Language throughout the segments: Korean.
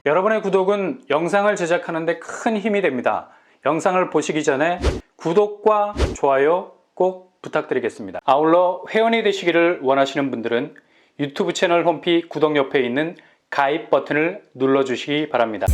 여러분의 구독은 영상을 제작하는 데 큰 힘이 됩니다. 영상을 보시기 전에 구독과 좋아요 꼭 부탁드리겠습니다. 아울러 회원이 되시기를 원하시는 분들은 유튜브 채널 홈피 구독 옆에 있는 가입 버튼을 눌러주시기 바랍니다.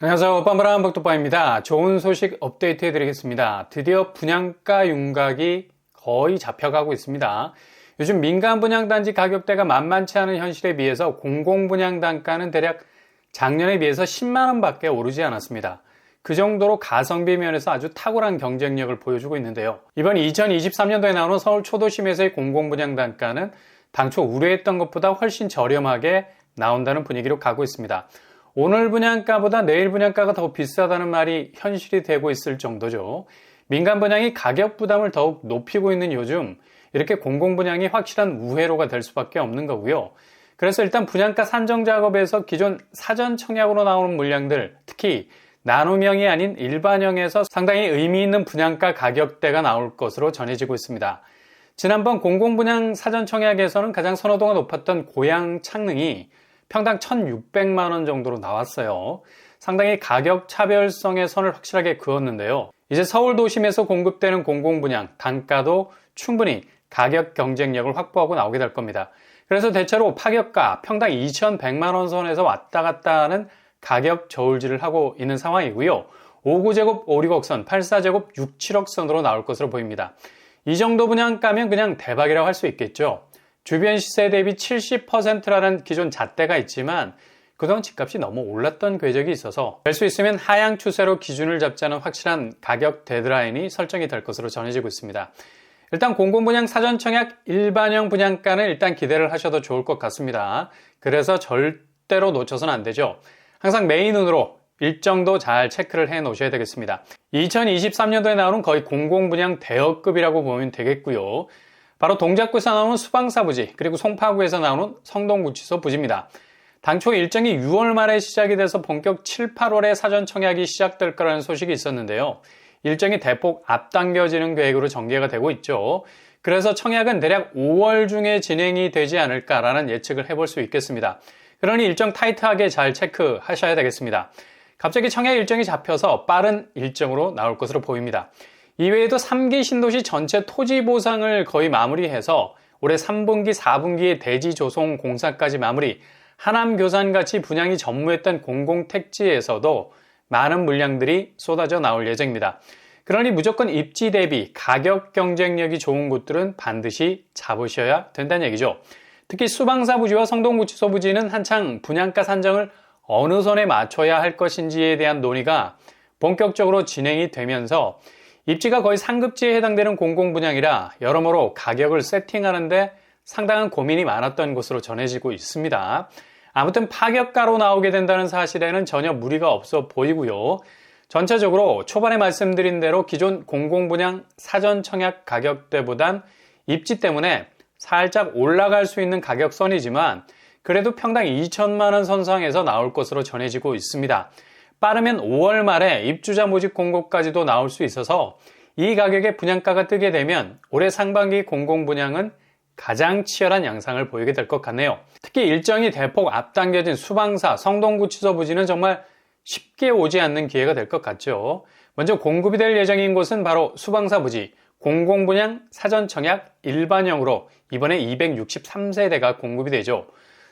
안녕하세요. 빰바람 박도빠입니다. 좋은 소식 업데이트 해드리겠습니다. 드디어 분양가 윤곽이 거의 잡혀가고 있습니다. 요즘 민간 분양단지 가격대가 만만치 않은 현실에 비해서 공공분양 단가는 대략 작년에 비해서 10만원 밖에 오르지 않았습니다. 그 정도로 가성비 면에서 아주 탁월한 경쟁력을 보여주고 있는데요. 이번 2023년도에 나오는 서울 초도심에서의 공공분양 단가는 당초 우려했던 것보다 훨씬 저렴하게 나온다는 분위기로 가고 있습니다. 오늘 분양가보다 내일 분양가가 더 비싸다는 말이 현실이 되고 있을 정도죠. 민간 분양이 가격 부담을 더욱 높이고 있는 요즘 이렇게 공공분양이 확실한 우회로가 될 수밖에 없는 거고요. 그래서 일단 분양가 산정 작업에서 기존 사전 청약으로 나오는 물량들, 특히 나눔형이 아닌 일반형에서 상당히 의미 있는 분양가 가격대가 나올 것으로 전해지고 있습니다. 지난번 공공분양 사전 청약에서는 가장 선호도가 높았던 고양 창릉이 평당 1,600만 원 정도로 나왔어요. 상당히 가격 차별성의 선을 확실하게 그었는데요. 이제 서울 도심에서 공급되는 공공분양 단가도 충분히 가격 경쟁력을 확보하고 나오게 될 겁니다. 그래서 대체로 파격가 평당 2,100만 원 선에서 왔다 갔다 하는 가격 저울질을 하고 있는 상황이고요. 59제곱 5, 6억선, 84제곱 6, 7억선으로 나올 것으로 보입니다. 이 정도 분양가면 그냥 대박이라고 할 수 있겠죠. 주변 시세 대비 70%라는 기존 잣대가 있지만 그동안 집값이 너무 올랐던 궤적이 있어서 될 수 있으면 하향 추세로 기준을 잡자는 확실한 가격 데드라인이 설정이 될 것으로 전해지고 있습니다. 일단 공공분양 사전청약 일반형 분양가는 일단 기대를 하셔도 좋을 것 같습니다. 그래서 절대로 놓쳐서는 안 되죠. 항상 메인눈으로 일정도 잘 체크를 해 놓으셔야 되겠습니다. 2023년도에 나오는 거의 공공분양 대여급이라고 보면 되겠고요. 바로 동작구에서 나오는 수방사 부지, 그리고 송파구에서 나오는 성동구치소 부지입니다. 당초 일정이 6월 말에 시작이 돼서 본격 7, 8월에 사전 청약이 시작될 거라는 소식이 있었는데요. 일정이 대폭 앞당겨지는 계획으로 전개가 되고 있죠. 그래서 청약은 대략 5월 중에 진행이 되지 않을까라는 예측을 해볼 수 있겠습니다. 그러니 일정 타이트하게 잘 체크하셔야 되겠습니다. 갑자기 청약 일정이 잡혀서 빠른 일정으로 나올 것으로 보입니다. 이외에도 3기 신도시 전체 토지 보상을 거의 마무리해서 올해 3분기, 4분기에 대지 조성 공사까지 마무리, 하남 교산같이 분양이 전무했던 공공택지에서도 많은 물량들이 쏟아져 나올 예정입니다. 그러니 무조건 입지 대비 가격 경쟁력이 좋은 곳들은 반드시 잡으셔야 된다는 얘기죠. 특히 수방사 부지와 성동구치소 부지는 한창 분양가 산정을 어느 선에 맞춰야 할 것인지에 대한 논의가 본격적으로 진행이 되면서 입지가 거의 상급지에 해당되는 공공분양이라 여러모로 가격을 세팅하는데 상당한 고민이 많았던 것으로 전해지고 있습니다. 아무튼 파격가로 나오게 된다는 사실에는 전혀 무리가 없어 보이고요. 전체적으로 초반에 말씀드린 대로 기존 공공분양 사전 청약 가격대보단 입지 때문에 살짝 올라갈 수 있는 가격선이지만 그래도 평당 2천만 원 선상에서 나올 것으로 전해지고 있습니다. 빠르면 5월 말에 입주자 모집 공고까지도 나올 수 있어서 이 가격에 분양가가 뜨게 되면 올해 상반기 공공분양은 가장 치열한 양상을 보이게 될 것 같네요. 특히 일정이 대폭 앞당겨진 수방사, 성동구치소 부지는 정말 쉽게 오지 않는 기회가 될 것 같죠. 먼저 공급이 될 예정인 곳은 바로 수방사 부지, 공공분양 사전청약 일반형으로 이번에 263세대가 공급이 되죠.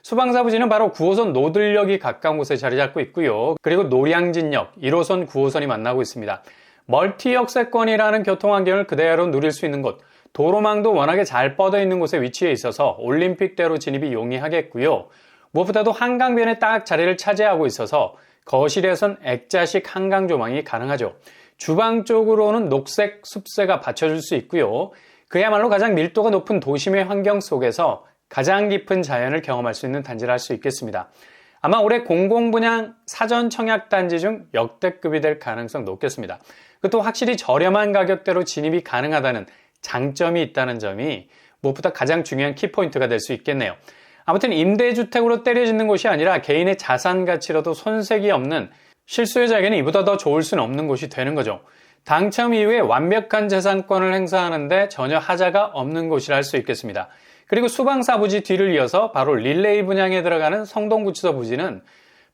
수방사 부지는 바로 9호선 노들역이 가까운 곳에 자리 잡고 있고요. 그리고 노량진역, 1호선, 9호선이 만나고 있습니다. 멀티역세권이라는 교통환경을 그대로 누릴 수 있는 곳, 도로망도 워낙에 잘 뻗어 있는 곳에 위치해 있어서 올림픽대로 진입이 용이하겠고요. 무엇보다도 한강변에 딱 자리를 차지하고 있어서 거실에선 액자식 한강 조망이 가능하죠. 주방 쪽으로는 녹색 숲새가 받쳐줄 수 있고요. 그야말로 가장 밀도가 높은 도심의 환경 속에서 가장 깊은 자연을 경험할 수 있는 단지를 할 수 있겠습니다. 아마 올해 공공분양 사전 청약 단지 중 역대급이 될 가능성 높겠습니다. 그것도 확실히 저렴한 가격대로 진입이 가능하다는 장점이 있다는 점이 무엇보다 가장 중요한 키포인트가 될 수 있겠네요. 아무튼 임대주택으로 때려짓는 곳이 아니라 개인의 자산 가치로도 손색이 없는 실수요자에게는 이보다 더 좋을 수는 없는 곳이 되는 거죠. 당첨 이후에 완벽한 재산권을 행사하는데 전혀 하자가 없는 곳이라 할 수 있겠습니다. 그리고 수방사 부지 뒤를 이어서 바로 릴레이 분양에 들어가는 성동구치소 부지는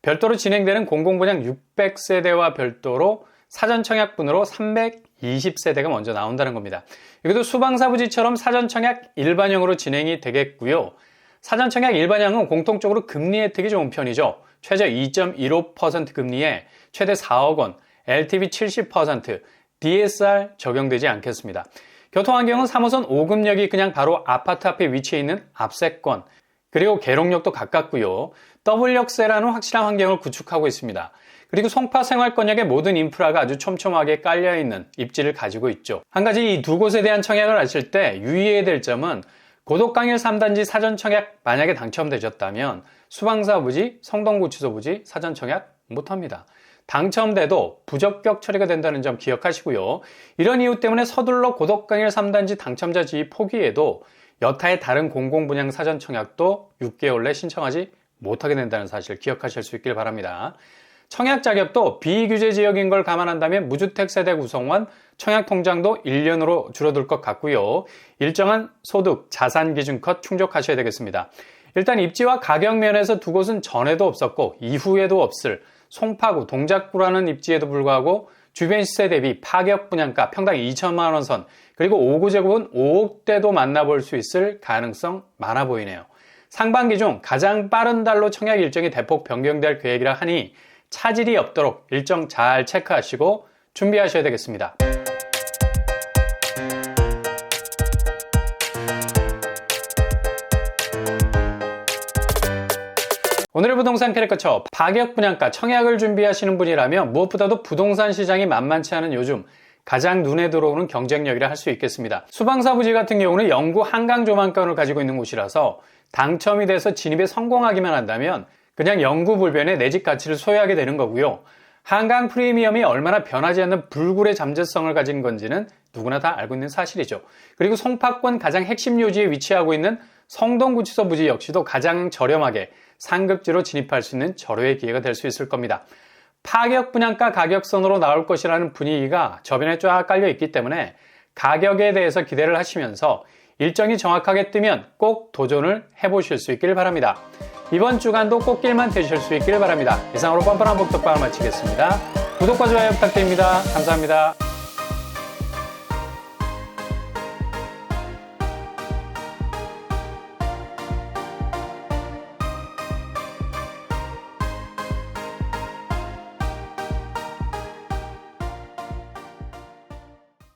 별도로 진행되는 공공분양 600세대와 별도로 사전청약분으로 320세대가 먼저 나온다는 겁니다. 이것도 수방사 부지처럼 사전청약 일반형으로 진행이 되겠고요. 사전청약 일반형은 공통적으로 금리 혜택이 좋은 편이죠. 최저 2.15% 금리에 최대 4억 원, LTV 70%, DSR 적용되지 않겠습니다. 교통환경은 3호선 5급역이 그냥 바로 아파트 앞에 위치해 있는 압세권, 그리고 계룡역도 가깝고요. W역세라는 확실한 환경을 구축하고 있습니다. 그리고 송파 생활권역의 모든 인프라가 아주 촘촘하게 깔려있는 입지를 가지고 있죠. 한 가지 이 두 곳에 대한 청약을 하실 때 유의해야 될 점은 고덕강일 3단지 사전청약 만약에 당첨되셨다면 수방사 부지, 성동구치소 부지 사전청약 못합니다. 당첨돼도 부적격 처리가 된다는 점 기억하시고요. 이런 이유 때문에 서둘러 고덕강일 3단지 당첨자 지위 포기해도 여타의 다른 공공분양 사전청약도 6개월 내 신청하지 못하게 된다는 사실 기억하실 수 있길 바랍니다. 청약 자격도 비규제 지역인 걸 감안한다면 무주택 세대 구성원 청약 통장도 1년으로 줄어들 것 같고요. 일정한 소득, 자산 기준 컷 충족하셔야 되겠습니다. 일단 입지와 가격 면에서 두 곳은 전에도 없었고 이후에도 없을 송파구, 동작구라는 입지에도 불구하고 주변 시세 대비 파격 분양가 평당 2천만 원 선, 그리고 5구제곱은 5억대도 만나볼 수 있을 가능성 많아 보이네요. 상반기 중 가장 빠른 달로 청약 일정이 대폭 변경될 계획이라 하니 차질이 없도록 일정 잘 체크하시고 준비하셔야 되겠습니다. 오늘의 부동산 캐릭터처 파격 분양가 청약을 준비하시는 분이라면 무엇보다도 부동산 시장이 만만치 않은 요즘 가장 눈에 들어오는 경쟁력이라 할 수 있겠습니다. 수방사 부지 같은 경우는 영구 한강 조망권을 가지고 있는 곳이라서 당첨이 돼서 진입에 성공하기만 한다면 그냥 영구불변의 내 집 가치를 소유하게 되는 거고요. 한강 프리미엄이 얼마나 변하지 않는 불굴의 잠재성을 가진 건지는 누구나 다 알고 있는 사실이죠. 그리고 송파권 가장 핵심 요지에 위치하고 있는 성동구치소 부지 역시도 가장 저렴하게 상급지로 진입할 수 있는 절호의 기회가 될 수 있을 겁니다. 파격 분양가 가격선으로 나올 것이라는 분위기가 저변에 쫙 깔려 있기 때문에 가격에 대해서 기대를 하시면서 일정이 정확하게 뜨면 꼭 도전을 해보실 수 있길 바랍니다. 이번 주간도 꽃길만 되실 수 있길 바랍니다. 이상으로 뻔뻔한 복덕방을 마치겠습니다. 구독과 좋아요 부탁드립니다. 감사합니다.